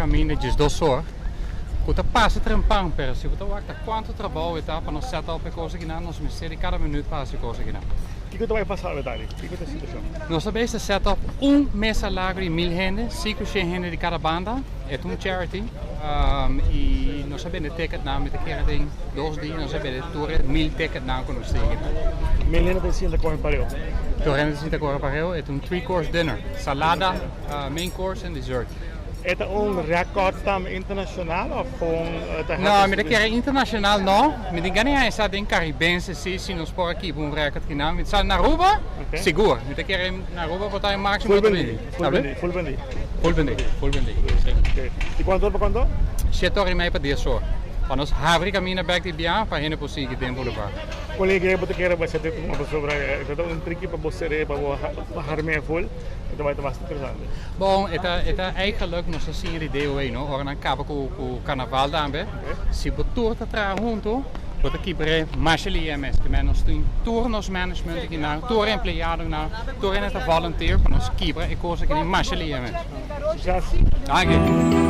cammina de 2 horas. Quando passa trampão, pero se você guarda quanto trabalho está para nós setar up coisa que nós mexer cada minuto passa coisa que não. O que vai passar verdade? O que é a situação? Nós sabemos set up mesa largo de 1000 gente, 500 gente de cada banda. É charity. E nós sabemos o ticket na met keer ding 2 dias nós sabemos tour 1000 ticket na com nós tegen. 1000 gente tem sido correr para eu. Tour gente sitta correr para eu, é 3-course dinner, salada, main course and dessert. É recorde internacional ou não, met keer internacional não, met die ganha está em Caribense se nos por aqui um recorde que não, met está na Aruba, seguro, met keer na Aruba botar em máximo full bendi. E quanto para quanto? 7 horas e meia para 10 horas. Para nós havre caminha back de biar para gente possível tempo levar. Colega, eu botar querer você ter uma pessoa para um trick para você para harmee full. Então vai ter mais interessante. Bom, é eigenlijk nog zo zien die DOE no, or dan kap com o carnaval também. Se botar tá tra junto, botar aqui para marchali MS, que nós temos turnos management aqui na, tour empregado na, tour volunteer para nós kibra e coisa que marchali MS. Já. Danke.